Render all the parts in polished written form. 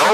So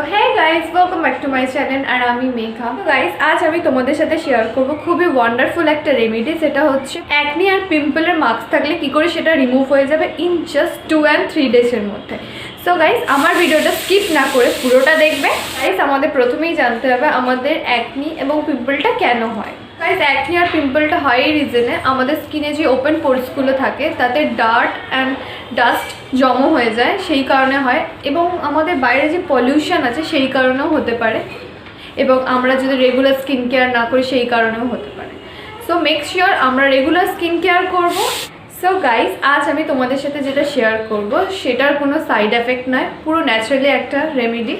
hey guys, welcome back to my channel আর আমি মেঘা। তো guys আজ আমি তোমাদের সাথে শেয়ার করব খুবই ওয়ান্ডারফুল একটা রেমেডি, যেটা হচ্ছে অ্যাকনি আর পিম্পলের মার্কস থাকলে কি করে সেটা রিমুভ হয়ে যাবে ইন জাস্ট 2 and 3 ডেজের মধ্যে। সো গাইস আমার ভিডিওটা স্কিপ না করে পুরোটা দেখবে। গাইস আমাদের প্রথমেই জানতে হবে আমাদের অ্যাকনি এবং পিম্পলটা কেন হয়। গাইস অ্যাকনি আর পিম্পলটা হয় এই রিজনে, আমাদের স্কিনে যে ওপেন পোরসগুলো থাকে তাতে ডার্ট অ্যান্ড ডাস্ট জমা হয়ে যায়, সেই কারণে হয়। এবং আমাদের বাইরে যে পলিউশন আছে সেই কারণেও হতে পারে, এবং আমরা যদি রেগুলার স্কিন কেয়ার না করি সেই কারণেও হতে পারে। সো মেক শিওর আমরা রেগুলার স্কিন কেয়ার করব। সো গাইস আজ আমি তোমাদের সাথে যেটা শেয়ার করব সেটার কোনো সাইড এফেক্ট নয়, পুরো ন্যাচারালি একটা রেমেডি।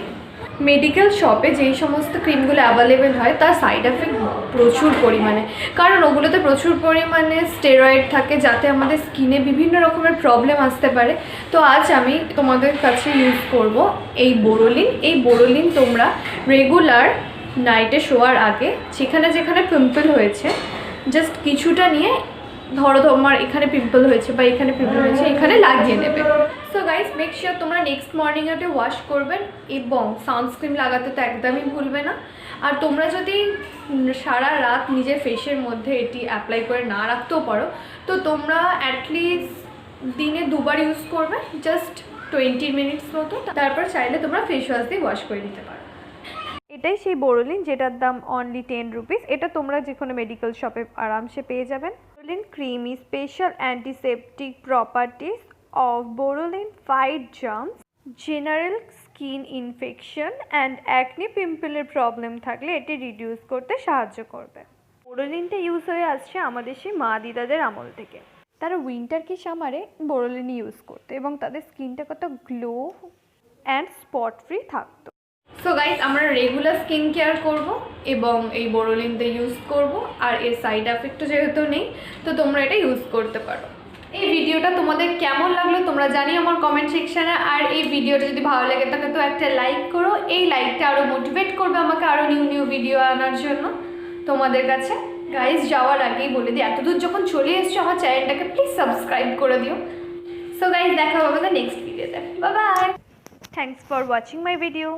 মেডিকেল শপে যেই সমস্ত ক্রিমগুলো অ্যাভেলেবেল হয় তার সাইড এফেক্ট প্রচুর পরিমাণে, কারণ ওগুলোতে প্রচুর পরিমাণে স্টেরয়েড থাকে যাতে আমাদের স্কিনে বিভিন্ন রকমের প্রবলেম আসতে পারে। তো আজ আমি তোমাদের কাছে ইউজ করব এই বোরোলিন। এই বোরোলিন তোমরা রেগুলার নাইটে শোয়ার আগে যেখানে যেখানে পিম্পল হয়েছে জাস্ট কিছুটা নিয়ে, ধরো তোমার এখানে পিম্পল হয়েছে বা এখানে পিম্পল হয়েছে, এখানে লাগিয়ে নেবে। সো গাইস মেক শিওর তোমরা নেক্সট মর্নিংয়ে ওয়াশ করবেন এবং সানস্ক্রিন লাগাতে তো একদমই ভুলবে না। আর তোমরা যদি সারা রাত নিজের ফেসের মধ্যে এটি অ্যাপ্লাই করে না রাখতেও পারো, তো তোমরা অ্যাটলিস্ট দিনে 2 বার ইউজ করবে, জাস্ট 20 মিনিটস মতো। তারপর চাইলে তোমরা ফেস ওয়াশ দিয়ে ওয়াশ করে নিতে পারো। এটাই সেই বোরোলিন যেটার দাম অনলি 10 রুপিস। এটা তোমরা যে কোনো মেডিকেল শপে আরামসে পেয়ে যাবেন। Boroline creamy special antiseptic properties of Boroline fight germs, general skin infection and acne পিম্পলের প্রবলেম থাকলে এটি রিডিউস করতে সাহায্য করবে। বোরোলিনটা ইউজ হয়ে আসছে আমাদের সেই মা দিদাদের আমল থেকে। তারা উইন্টার কি সামারে বোরোলিন ইউজ করতো এবং তাদের স্কিনটা কত গ্লো অ্যান্ড স্পট ফ্রি থাকতো। সো গাইস আমরা রেগুলার স্কিন কেয়ার করব এবং এই বোরোলিনটা ইউজ করব, আর এর সাইড এফেক্টও যেহেতু নেই তো তোমরা এটা ইউজ করতে পারো। এই ভিডিওটা তোমাদের কেমন লাগলো তোমরা জানিও আমার কমেন্ট সেকশানে। আর এই ভিডিওটা যদি ভালো লাগে থাকে তো একটা লাইক করো, এই লাইকটা আরও মোটিভেট করবে আমাকে আরও নিউ ভিডিও আনার জন্য তোমাদের কাছে। গাইস যাওয়ার আগেই বলে দিই, এতদূর যখন চলে এসছো আমার চ্যানেলটাকে প্লিজ সাবস্ক্রাইব করে দিও। সো গাইস দেখা হবে নেক্সট ভিডিওতে। Bye bye, thanks for watching my video.